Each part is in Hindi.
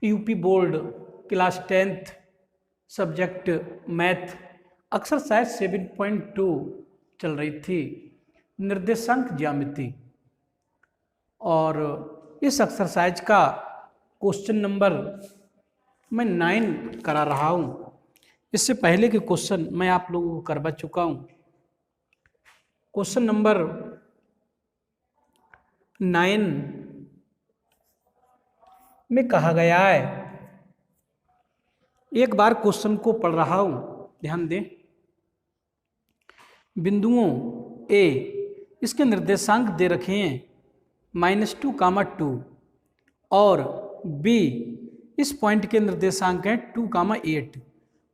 UP board class 10th subject math exercise 7.2 चल रही थी, निर्देशांक ज्यामिति। और इस एक्सरसाइज का क्वेश्चन नंबर मैं 9 करा रहा हूँ। इससे पहले के क्वेश्चन मैं आप लोगों को करवा चुका हूँ। क्वेश्चन नंबर 9 में कहा गया है, एक बार क्वेश्चन को पढ़ रहा हूँ, ध्यान दें। बिंदुओं ए इसके निर्देशांक दे रखे हैं -2, और बी इस पॉइंट के निर्देशांक हैं 2, 8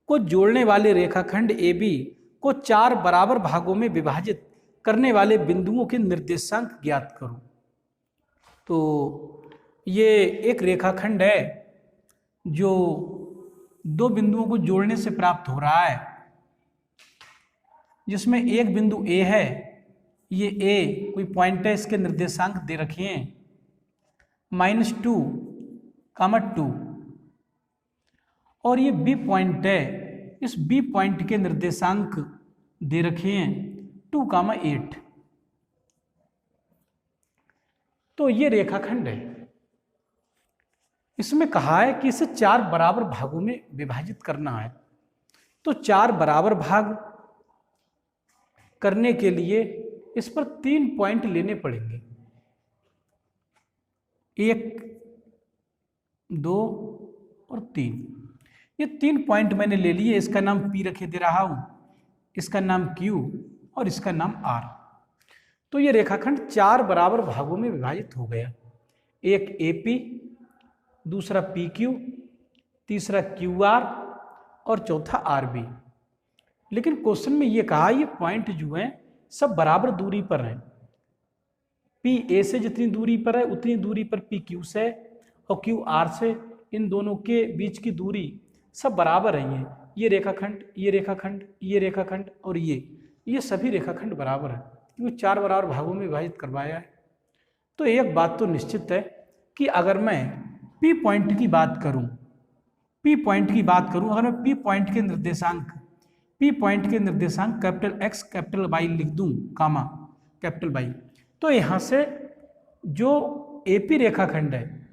को जोड़ने वाले रेखाखंड ए बी को 4 बराबर भागों में विभाजित करने वाले बिंदुओं के निर्देशांक ज्ञात करो। तो ये एक रेखाखंड है जो दो बिंदुओं को जोड़ने से प्राप्त हो रहा है, जिसमें एक बिंदु ए है, ये ए कोई पॉइंट है, इसके निर्देशांक दे रखे हैं -2, और ये बी पॉइंट है, इस बी पॉइंट के निर्देशांक दे रखे हैं 2, 8। तो ये रेखाखंड है, इसमें कहा है कि इसे 4 बराबर भागों में विभाजित करना है। तो 4 बराबर भाग करने के लिए इस पर 3 पॉइंट लेने पड़ेंगे, 1, 2 और 3। ये 3 पॉइंट मैंने ले लिए, इसका नाम P रखे दे रहा हूं, इसका नाम Q और इसका नाम R। तो ये रेखाखंड 4 बराबर भागों में विभाजित हो गया, एक AP, दूसरा PQ, तीसरा QR और चौथा RB। लेकिन क्वेश्चन में ये कहा ये पॉइंट जो है सब बराबर दूरी पर हैं। P A से जितनी दूरी पर है उतनी दूरी पर P Q से और Q R से, इन दोनों के बीच की दूरी सब बराबर है। ये रेखाखंड, ये रेखाखंड, ये रेखाखंड और ये सभी रेखाखंड बराबर हैं, क्योंकि 4 बराबर भागों में विभाजित करवाया है। तो एक बात तो निश्चित है कि अगर मैं P पॉइंट की बात करूं, अगर मैं P पॉइंट के निर्देशांक कैपिटल X कैपिटल Y लिख दूं, कामा कैपिटल Y, तो यहाँ से जो AP रेखाखंड है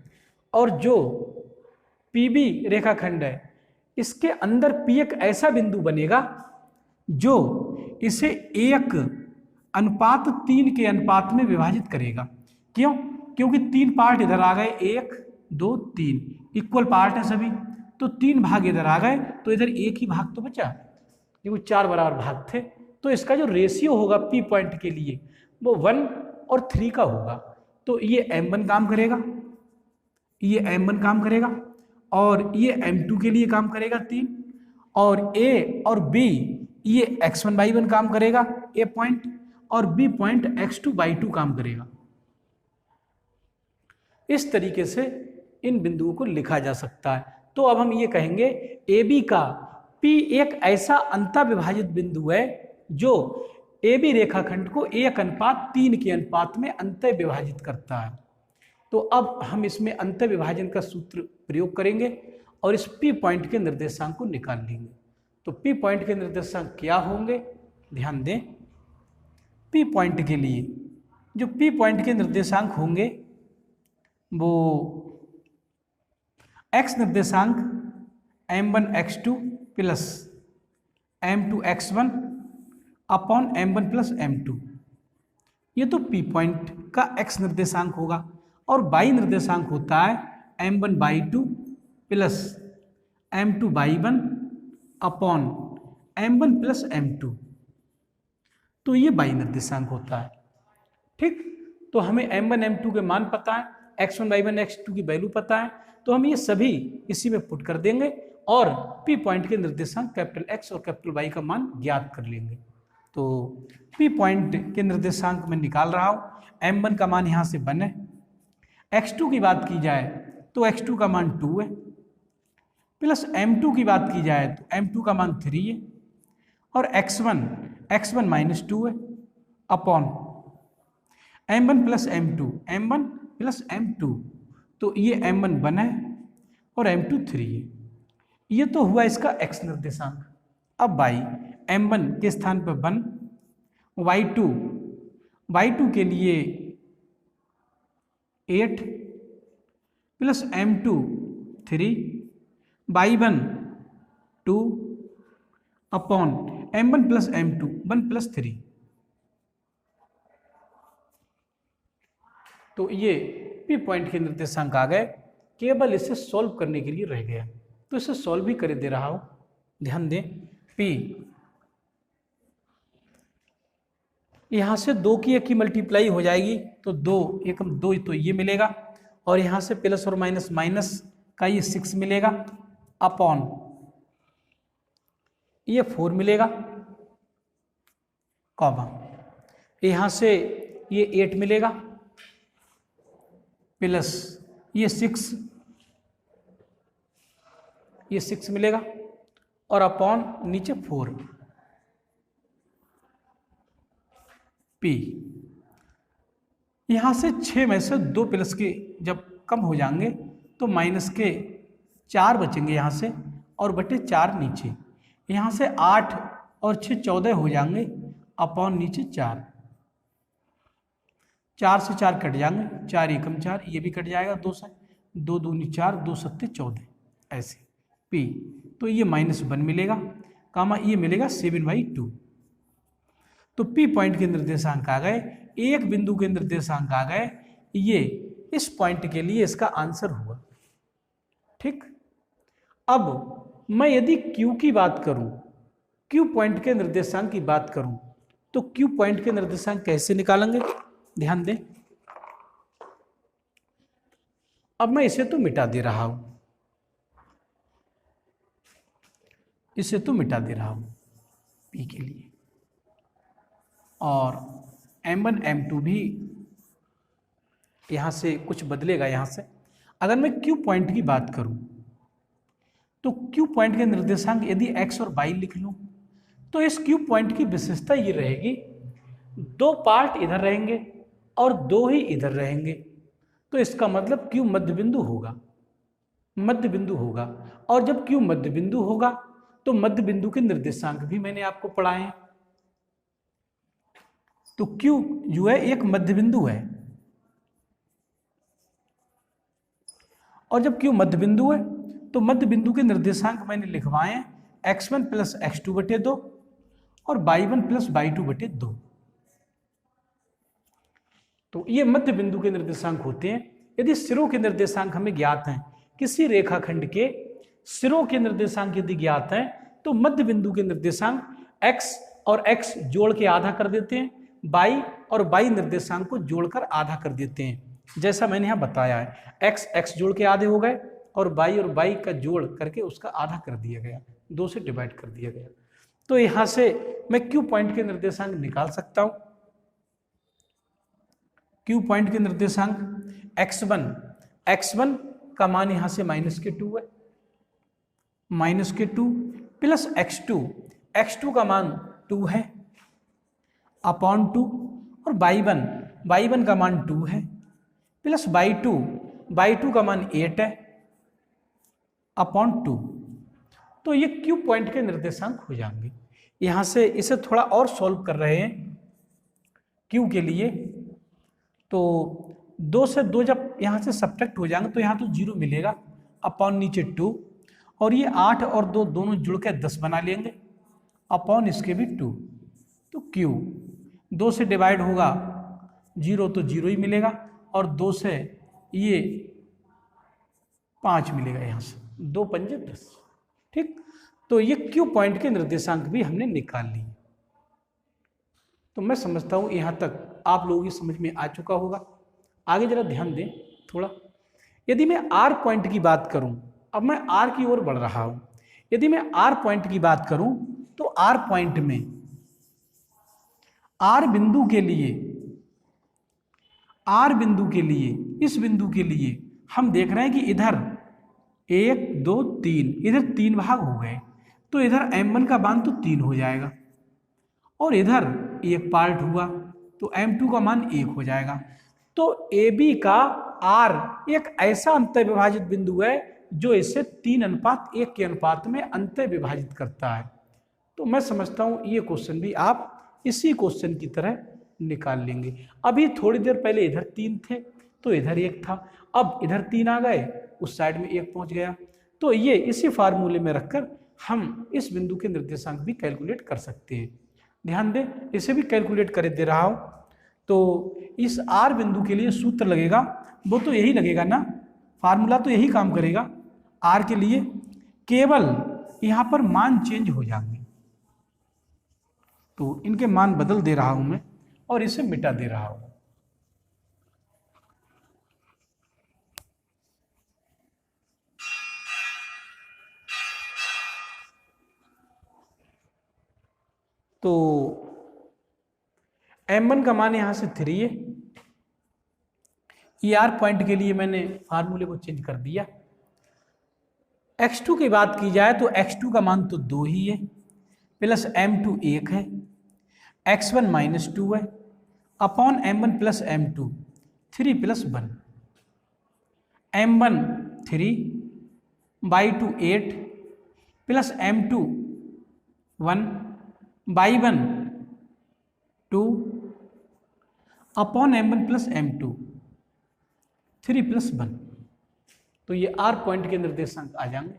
और जो PB रेखाखंड है, इसके अंदर P एक ऐसा बिंदु बनेगा जो इसे 1:3 के अनुपात में विभाजित करेगा। क्यों? क्योंकि 3 पार्ट इधर आ गए, 1, 2, 3 इक्वल पार्ट है सभी, तो 3 भाग इधर आ गए, तो इधर एक ही भाग तो बचा, क्योंकि 4 बराबर भाग थे। तो इसका जो रेशियो होगा P पॉइंट के लिए वो 1 और 3 का होगा। तो ये M1 काम करेगा, ये M1 काम करेगा, और ये M2 के लिए काम करेगा 3, और A और B ये X1 Y1 काम करेगा A पॉइंट, और B पॉइंट X2 Y2 काम करेगा। इस तरीके से इन बिंदुओं को लिखा जा सकता है। तो अब हम ये कहेंगे AB का P एक ऐसा अंतःविभाजित बिंदु है जो AB रेखाखंड को 1:3 के अनुपात में अंतः विभाजित करता है। तो अब हम इसमें अंतः विभाजन का सूत्र प्रयोग करेंगे और इस P पॉइंट के निर्देशांक को निकाल लेंगे। तो P पॉइंट के निर्देशांक क्या होंगे, ध्यान दें। P पॉइंट के लिए जो P पॉइंट के निर्देशांक होंगे वो X निर्देशांक M1 X2 plus M2 X1 upon M1 plus M2, ये तो P पॉइंट का X निर्देशांक होगा। और Y निर्देशांक होता है M1 Y2 plus M2 Y1 upon M1 plus M2, तो ये Y निर्देशांक होता है। ठीक, तो हमें M1 M2 के मान पता है, X1 Y1 X2 की वैल्यू पता है, तो हम ये सभी इसी में पुट कर देंगे और P पॉइंट के निर्देशांक कैपिटल X और कैपिटल Y का मान ज्ञात कर लेंगे। तो P पॉइंट के निर्देशांक मैं निकाल रहा हूँ। M1 का मान यहाँ से 1 है, X2 की बात की जाए तो X2 का मान 2 है, प्लस M2 की बात की जाए तो M2 का मान 3 है, और X1 -2 है upon M1 plus M2, M1 plus M2, तो ये M1 1 है और m2 3 है। ये तो हुआ इसका x निर्देशांक। अब y m1 के स्थान पर 1, y2 के लिए 8 plus m2 3, y1 2 upon m1 plus m2 1 plus 3। तो ये पी पॉइंट के निर्देशांक आ गए, केवल इसे सॉल्व करने के लिए रह गया। तो इसे सॉल्व भी कर दे रहा हूं, ध्यान दें। पी यहां से 2 की 1 की मल्टीप्लाई हो जाएगी तो 2 1 2 तो ये मिलेगा, और यहां से प्लस और माइनस माइनस का ये 6 मिलेगा अपॉन ये 4 मिलेगा, कॉमा यहां से ये 8 मिलेगा प्लस ये 6 मिलेगा और अपॉन नीचे 4 पी। यहां से 6 में से 2 प्लस के जब कम हो जाएंगे तो माइनस के 4 बचेंगे यहां से, और बटे 4 नीचे। यहां से 8 और 6 14 हो जाएंगे अपॉन नीचे 4। 4 से 4 कट जाएंगे, 4 एकम 4, ये भी कट जाएगा 2 से, 2 दूनी 4, 2 सत्ते 14, ऐसे पी। तो ये -1 मिलेगा, कामा ये मिलेगा 7/2। तो पी पॉइंट के निर्देशांक आ गए, एक बिंदु के निर्देशांक आ गए, ये इस पॉइंट के लिए इसका आंसर हुआ। ठीक, अब मैं यदि Q की बात करूं, Q पॉइंट के निर्देशांक की बात करूं, तो Q पॉइंट के निर्देशांक कैसे निकालेंगे, ध्यान दें। अब मैं इसे तो मिटा दे रहा हूं, इसे तो मिटा दे रहा हूं P के लिए, और M1 M2 भी यहां से कुछ बदलेगा। यहां से अगर मैं Q पॉइंट की बात करूं तो Q पॉइंट के निर्देशांक यदि x और y लिख लूं तो इस Q पॉइंट की विशेषता ये रहेगी, 2 पार्ट इधर रहेंगे और 2 ही इधर रहेंगे। तो इसका मतलब Q मध्य बिंदु होगा, मध्य बिंदु होगा। और जब Q मध्य बिंदु होगा तो मध्य बिंदु के निर्देशांक भी मैंने आपको पढ़ाए हैं। तो Q जो है एक मध्य बिंदु है, और जब Q मध्य बिंदु है तो मध्य बिंदु के निर्देशांक मैंने लिखवाए हैं x1 प्लस x2 बटे 2 और y1 प्लस y2 बटे 2। तो ये मध्य बिंदु के निर्देशांक होते हैं। यदि सिरों के निर्देशांक हमें ज्ञात हैं, किसी रेखाखंड के सिरों के निर्देशांक यदि ज्ञात हैं, तो मध्य बिंदु के निर्देशांक x और x जोड़ के आधा कर देते हैं, y और y निर्देशांक को जोड़कर आधा कर देते हैं, जैसा मैंने यहाँ बताया है। x जोड़ के आधे हो गए और y और y का जोड़ करके उसका आधा कर दिया गया, 2 से डिवाइड कर दिया गया। तो यहां से मैं Q पॉइंट के निर्देशांक निकाल सकता हूं। Q पॉइंट के निर्देशांक x1 का मान यहां से -2 है, -2 प्लस x2 का मान 2 है अपॉन 2, और y1 का मान 2 है प्लस y2 का मान 8 है अपॉन 2। तो ये Q पॉइंट के निर्देशांक हो जाएंगे। यहां से इसे थोड़ा और सॉल्व कर रहे हैं Q के लिए, तो 2 से 2 जब यहां से सब्ट्रैक्ट हो जाएंगे तो यहां तो 0 मिलेगा अपॉन नीचे 2, और ये 8 और 2 दोनों जुड़ के 10 बना लेंगे अपॉन इसके भी 2। तो Q 2 से डिवाइड होगा 0 तो 0 ही मिलेगा, और 2 से ये 5 मिलेगा, यहाँ से 2 पंजे 10। ठीक, तो ये Q पॉइंट के निर्देशांक भी हमने निकाल लिए। तो मैं समझता हूँ यहाँ तक आप लोगों की समझ में आ चुका होगा। आगे जरा ध्यान दें थोड़ा। यदि मैं R पॉइंट की बात करूं, अब मैं R की ओर बढ़ रहा हूं। यदि मैं R पॉइंट की बात करूं तो R पॉइंट में R बिंदु के लिए इस बिंदु के लिए हम देख रहे हैं कि इधर 1 2 3 इधर 3 भाग हो गए, तो इधर M1 का मान तो 3 हो जाएगा, और इधर एक पार्ट हुआ तो M2 का मान 1 हो जाएगा। तो AB का R एक ऐसा अंतर विभाजित बिंदु है जो इसे 3:1 के अनुपात में अंतः विभाजित करता है। तो मैं समझता हूँ ये क्वेश्चन भी आप इसी क्वेश्चन की तरह निकाल लेंगे। अभी थोड़ी देर पहले इधर 3 थे तो इधर 1 था, अब इधर 3 आ गए, उस साइड में 1 पहुंच गया। तो ये इसी फार्मूले में रखकर हम इस बिंदु के निर्देशांक भी कैलकुलेट कर सकते हैं। ध्यान दें, इसे भी कैलकुलेट कर दे रहा हूँ। तो इस आर बिंदु के लिए सूत्र लगेगा, वो तो यही लगेगा ना, फार्मूला तो यही काम करेगा। आर के लिए केवल यहाँ पर मान चेंज हो जाएंगे, तो इनके मान बदल दे रहा हूं मैं और इसे मिटा दे रहा हूं। तो m1 का मान यहां से 3 है। ER पॉइंट के लिए मैंने फार्मूले को चेंज कर दिया। x2 की बात की जाए तो x2 का मान तो 2 ही है, प्लस m2 1 है, x1 -2 है, upon m1 plus m2 3 + 1, m1 3 by 2 8 plus m2 1 by 1 2 upon m1 plus m2 3 + 1। तो ये R पॉइंट के निर्देशांक आ जाएंगे।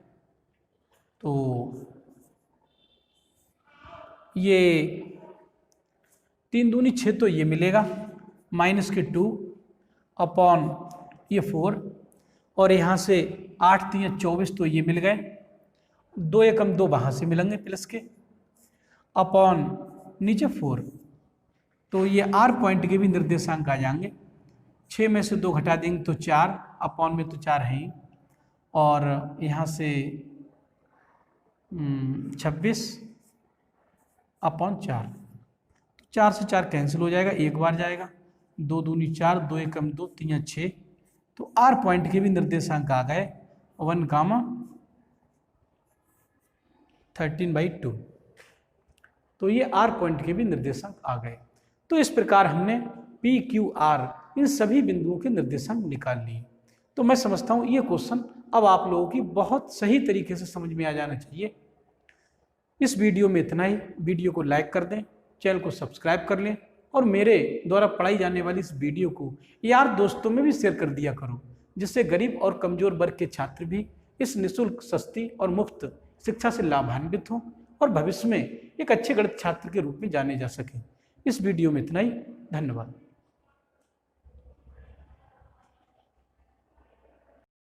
तो ये 3 दूनी 6 तो ये मिलेगा, माइनस के 2 अपॉन ये 4, और यहाँ से 8 3 24 तो ये मिल गए, 2 एकम 2 वहाँ से मिलेंगे प्लस के, अपॉन नीचे 4। तो ये R पॉइंट के भी निर्देशांक आ जाएंगे। 6 में से 2 घटा देंगे तो 4, अपॉन में तो 4 है ही, और यहाँ से 26 अपॉन 4, 4 से 4 कैंसिल हो जाएगा, एक बार जाएगा, 2 दूनी 4, 2 एकम 2 3 6। तो R पॉइंट के भी निर्देशांक आ गए 1, 13/2। तो ये R पॉइंट के भी निर्देशांक आ गए। तो इस प्रकार हमने P, Q, R इन सभी बिंदुओं के निर्देशांक निकाल लिए। तो मैं समझता हूँ ये क्वेश्चन अब आप लोगों की बहुत सही तरीके से समझ में आ जाना चाहिए। इस वीडियो में इतना ही। वीडियो को लाइक कर दें, चैनल को सब्सक्राइब कर लें, और मेरे द्वारा पढ़ाई जाने वाली इस वीडियो को यार दोस्तों में भी शेयर कर दिया करो, जिससे गरीब और कमजोर वर्ग के छात्र भी इस निःशुल्क, सस्ती और मुफ्त शिक्षा से लाभान्वित हों और भविष्य में एक अच्छे गणित छात्र के रूप में जाने जा सकें। इस वीडियो में इतना ही। धन्यवाद।